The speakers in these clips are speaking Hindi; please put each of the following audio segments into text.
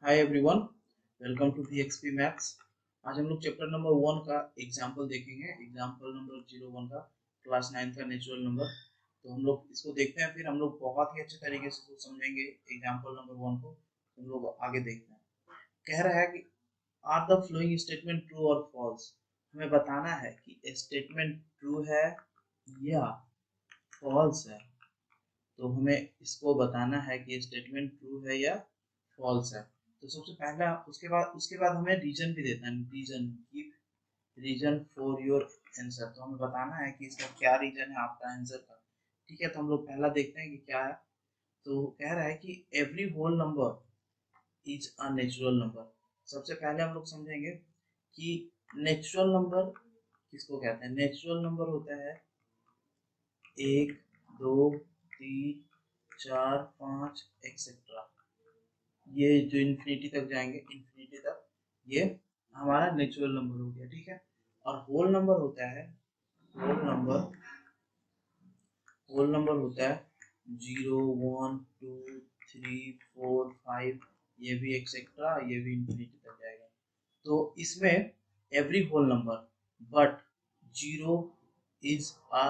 Hi everyone, welcome to VXP maths. आज हम लोग चैप्टर नंबर 1 का एग्जाम्पल देखेंगे। एग्जाम्पल नंबर 01 का क्लास 9 का नेचुरल नंबर। तो हम लोग इसको देखते हैं, फिर हम लोग बहुत ही अच्छे तरीके से इसको समझेंगे। एग्जाम्पल नंबर 1 को हम लोग आगे देखते हैं। कह रहा है कि are the following statement true और फॉल्स। हमें बताना है कि स्टेटमेंट ट्रू है या फॉल्स है। तो हमें इसको बताना है कि स्टेटमेंट ट्रू है या फॉल्स है। तो सबसे पहला उसके बाद हमें रीजन भी देता है। Reason for your answer. तो हमें बताना है कि इसका क्या रीजन है आपका आंसर का। ठीक है, तो हम लोग पहला देखते हैं कि क्या है। तो कह रहा है कि every whole number is a natural number. सबसे पहले हम लोग समझेंगे कि नेचुरल नंबर किसको कहते हैं। नेचुरल नंबर होता है 1, 2, 3, 4, 5 एक्सेट्रा। ये जो इन्फिनिटी तक जाएंगे, इन्फिनिटी तक, ये हमारा नेचुरल नंबर हो गया। ठीक है, और होल नंबर होता है, होल नंबर होल नंबर होता है 0, 1, 2, 3, 4, 5, ये भी एक्सेट्रा, ये भी इन्फिनिटी तक जाएगा। तो इसमें every whole number, but zero is a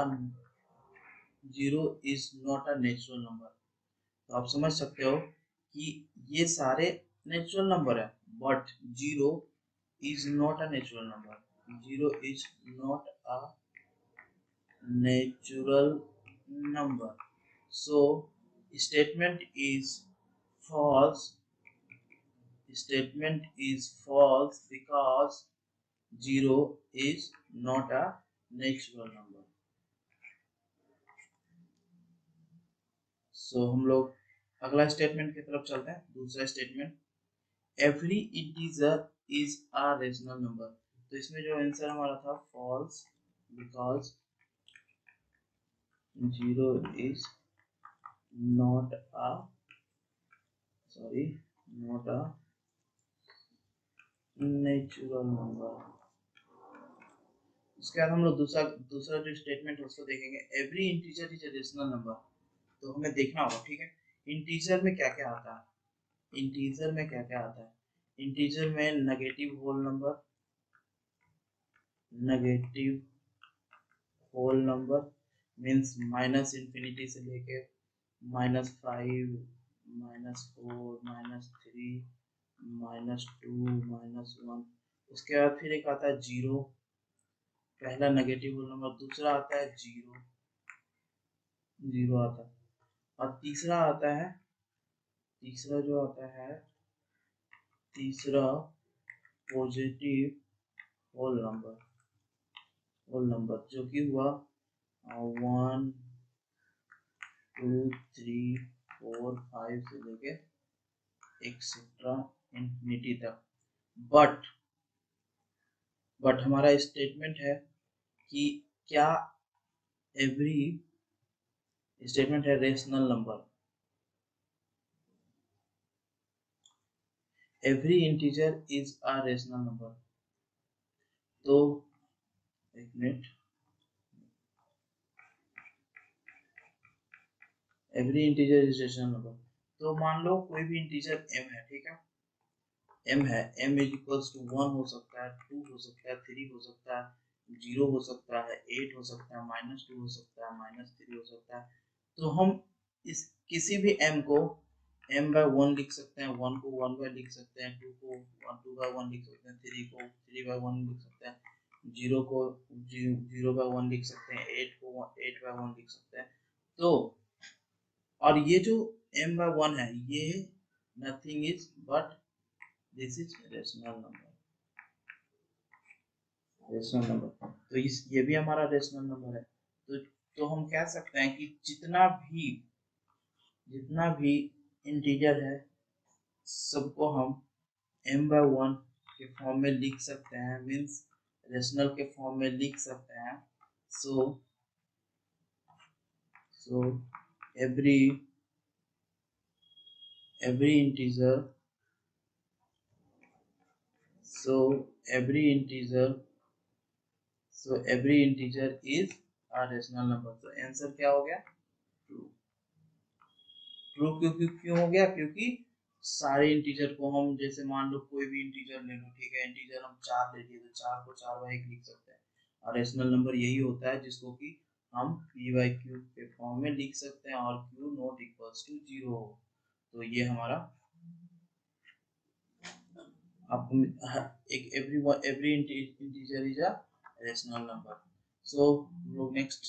zero is not a natural number. तो आप समझ सकते हो कि ये सारे नेचुरल नंबर है, but zero is not a natural number. Zero is not a natural number. So statement is false. Statement is false because zero is not a natural number. So हम लोग अगला स्टेटमेंट की तरफ चलते हैं। दूसरा statement, every integer is a rational number. तो इसमें जो आंसर हमारा था false, because zero is not a not a natural number. उसके बाद हम लोग दूसरा दूसरा जो स्टेटमेंट है उसको देखेंगे। Every integer is a rational number. तो हमें देखना होगा, ठीक है, इंटीजर में क्या क्या आता है। इंटीजर में क्या क्या आता है। इंटीजर में negative whole number, negative whole number means minus infinity से लेके -5, -4, -3, -2, -1। उसके बाद फिर एक आता है जीरो, पहला नेगेटिव होल नंबर। दूसरा आता है जीरो, जीरो आता है। और तीसरा आता है, तीसरा जो आता है, तीसरा positive whole number, whole number जो कि हुआ 1, 2, 3, 4, 5 से लेके एक्सेट्रा इंफिनिटी तक। बट हमारा स्टेटमेंट है कि क्या एवरी स्टेटमेंट है rational number. Every integer is a rational number. तो एक minute, every integer is rational number. तो मान लो कोई भी इंटीजर m है, ठीक है, m है, m इज इक्वल्स टू 1 हो सकता है, 2 हो सकता है, 3 हो सकता है, 0 हो सकता है, 8 हो सकता है, -2 हो सकता है, -3 हो सकता है। तो हम इस किसी भी m को m by 1 लिख सकते हैं, 1 को 1 by लिख सकते हैं, 2 को 2 by 1 लिख सकते हैं, 3 को 3 by 1 लिख सकते हैं, 0 को 0 by 1 लिख सकते हैं, 8 को 8 by 1 लिख सकते हैं। तो और ये जो m by 1 है, ये nothing is but this is rational number, rational number. तो इस ये भी हमारा रेशनल नंबर है। तो हम कह सकते हैं कि जितना भी इंटीजर है सबको हम m by 1 के फॉर्म में लिख सकते हैं, मीन्स रेशनल के फॉर्म में लिख सकते हैं। So every every integer so every integer every integer is a rational number। तो आंसर क्या हो गया, ट्रू। ट्रू क्यों क्यों क्यों हो गया, क्योंकि सारे इंटीजर को हम, जैसे मान लो कोई भी इंटीजर ले लो, ठीक है, इंटीजर हम 4 ले लिए तो 4 को 4/1 लिख सकते हैं। और रेशनल नंबर यही होता है जिसको कि हम p/q के फॉर्म में लिख सकते हैं और q नॉट इक्वल्स टू 0 हो। तो ये हमारा आपको एक every integer is a rational number. So लोग नेक्स्ट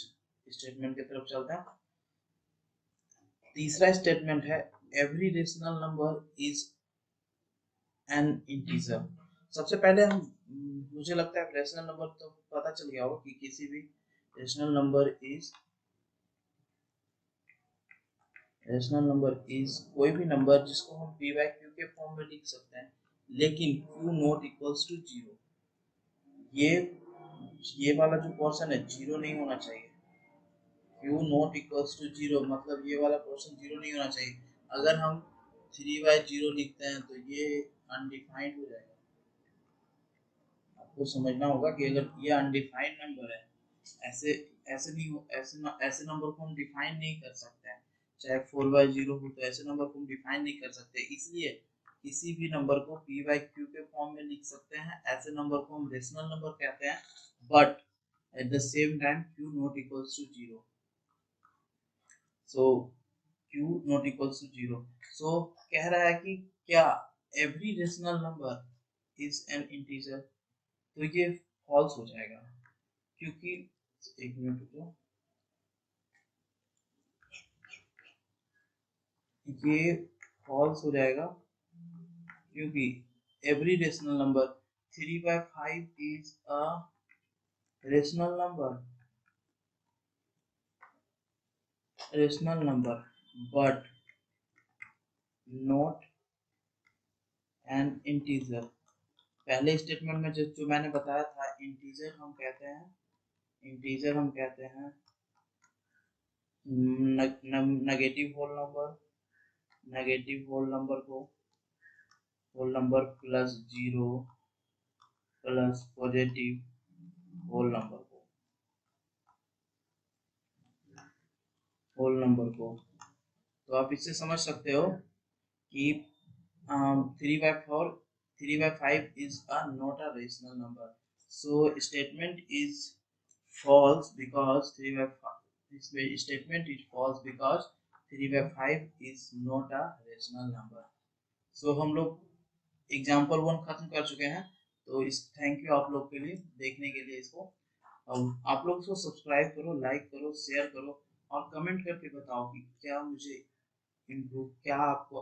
स्टेटमेंट की तरफ चलते हैं। तीसरा स्टेटमेंट है every rational number is an integer. सबसे पहले हम, मुझे लगता है रेशनल नंबर तो पता चल गया होगा कि किसी भी रेशनल नंबर इज कोई भी नंबर जिसको हम p/q के फॉर्म में लिख सकते हैं, लेकिन q नॉट इक्वल्स टू 0। ये वाला जो पोर्शन है 0 नहीं होना चाहिए। q नॉट इक्वल्स टू 0 मतलब ये वाला पोर्शन 0 नहीं होना चाहिए। अगर हम 3/0 लिखते हैं तो ये अनडिफाइंड हो जाएगा। आपको समझना होगा कि अगर ये अनडिफाइंड नंबर है, ऐसे ऐसे नहीं हो, ऐसे नंबर को हम डिफाइन नहीं कर सकते हैं। चाहे 4/0 हो तो ऐसे नंबर को हम डिफाइन नहीं कर सकते। इसलिए किसी भी नंबर को p/q के फॉर्म में लिख सकते हैं, ऐसे नंबर को हम रेशनल नंबर कहते हैं, but at the same time q not equals to 0। So q not equals to 0। So कह रहा है कि क्या every rational number is an integer, तो ये फॉल्स हो जाएगा, क्योंकि एक मिनट रुको, ये फॉल्स हो जाएगा क्योंकि every rational number 3/5 is a rational number but not an integer. पहले स्टेटमेंट में जो मैंने बताया था, इंटीजर हम कहते हैं नेगेटिव होल नंबर को whole number plus 0 plus positive whole number को। तो आप इससे समझ सकते हो कि 3/5 is not a rational number. So statement is false because 3/5. This statement is false because 3/5 is not a rational number. So हम लोग एग्जाम्पल 1 खत्म कर चुके हैं। तो इस थैंक यू आप लोग के लिए देखने के लिए इसको। आप लोग इसको सब्सक्राइब करो, लाइक करो, शेयर करो और कमेंट करके बताओ कि क्या मुझे इम्प्रूव, क्या आपको